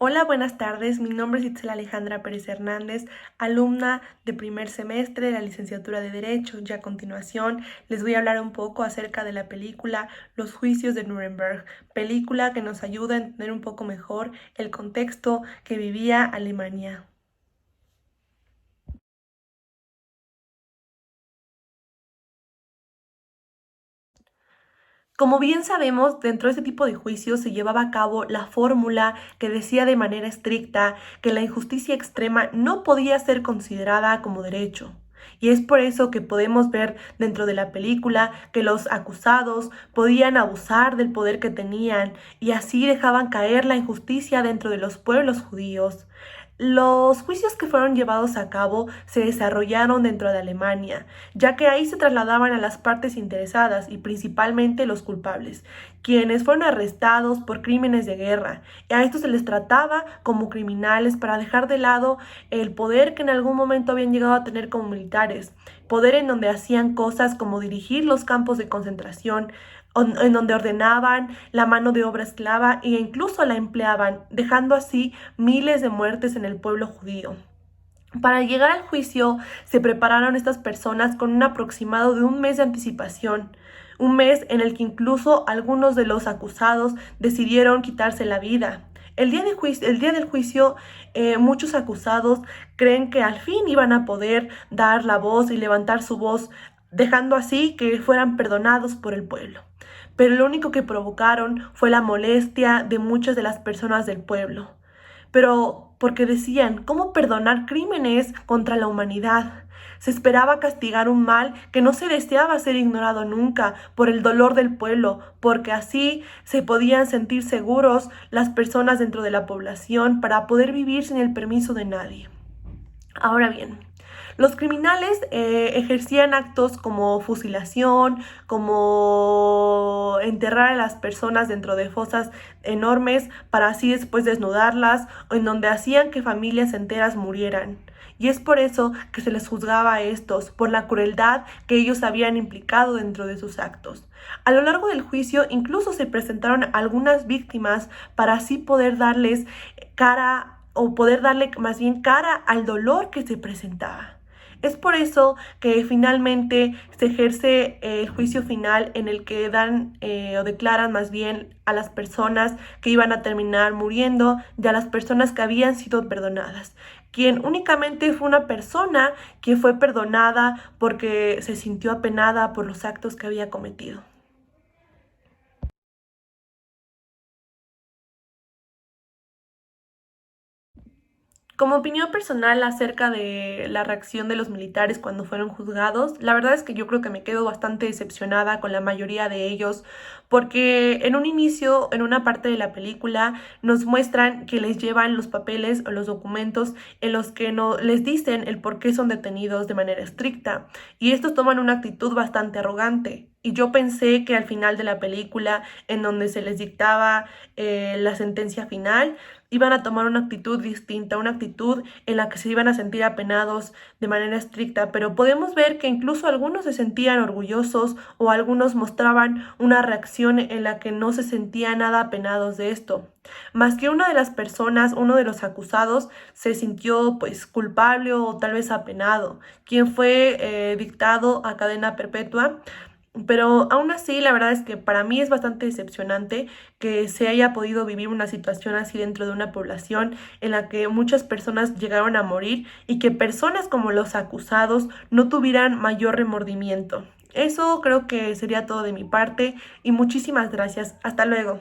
Hola, buenas tardes. Mi nombre es Itzel Alejandra Pérez Hernández, alumna de primer semestre de la licenciatura de Derecho. Y a continuación les voy a hablar un poco acerca de la película Los Juicios de Nuremberg, película que nos ayuda a entender un poco mejor el contexto que vivía Alemania. Como bien sabemos, dentro de este tipo de juicios se llevaba a cabo la fórmula que decía de manera estricta que la injusticia extrema no podía ser considerada como derecho. Y es por eso que podemos ver dentro de la película que los acusados podían abusar del poder que tenían y así dejaban caer la injusticia dentro de los pueblos judíos. Los juicios que fueron llevados a cabo se desarrollaron dentro de Alemania, ya que ahí se trasladaban a las partes interesadas y principalmente los culpables, quienes fueron arrestados por crímenes de guerra. Y a estos se les trataba como criminales para dejar de lado el poder que en algún momento habían llegado a tener como militares, poder en donde hacían cosas como dirigir los campos de concentración, en donde ordenaban la mano de obra esclava e incluso la empleaban, dejando así miles de muertes en el pueblo judío. Para llegar al juicio se prepararon estas personas con un aproximado de un mes de anticipación, un mes en el que incluso algunos de los acusados decidieron quitarse la vida. El día del juicio, muchos acusados creen que al fin iban a poder dar la voz y levantar su voz, dejando así que fueran perdonados por el pueblo. Pero lo único que provocaron fue la molestia de muchas de las personas del pueblo. Pero porque decían, ¿cómo perdonar crímenes contra la humanidad? Se esperaba castigar un mal que no se deseaba ser ignorado nunca por el dolor del pueblo, porque así se podían sentir seguros las personas dentro de la población para poder vivir sin el permiso de nadie. Ahora bien, los criminales ejercían actos como fusilación, como enterrar a las personas dentro de fosas enormes para así después desnudarlas, o en donde hacían que familias enteras murieran. Y es por eso que se les juzgaba a estos, por la crueldad que ellos habían implicado dentro de sus actos. A lo largo del juicio incluso se presentaron algunas víctimas para así poder darles cara o poder darle más bien cara al dolor que se presentaba. Es por eso que finalmente se ejerce el juicio final en el que dan o declaran más bien a las personas que iban a terminar muriendo y a las personas que habían sido perdonadas. Quien únicamente fue una persona que fue perdonada porque se sintió apenada por los actos que había cometido. Como opinión personal acerca de la reacción de los militares cuando fueron juzgados, la verdad es que yo creo que me quedo bastante decepcionada con la mayoría de ellos, porque en un inicio, en una parte de la película, nos muestran que les llevan los papeles o los documentos en los que no les dicen el por qué son detenidos de manera estricta, y estos toman una actitud bastante arrogante. Y yo pensé que al final de la película, en donde se les dictaba la sentencia final, iban a tomar una actitud distinta, una actitud en la que se iban a sentir apenados de manera estricta, pero podemos ver que incluso algunos se sentían orgullosos o algunos mostraban una reacción en la que no se sentían nada apenados de esto. Más que una de las personas, uno de los acusados, se sintió pues culpable o tal vez apenado, quien fue dictado a cadena perpetua. Pero aún así, la verdad es que para mí es bastante decepcionante que se haya podido vivir una situación así dentro de una población en la que muchas personas llegaron a morir y que personas como los acusados no tuvieran mayor remordimiento. Eso creo que sería todo de mi parte y muchísimas gracias. Hasta luego.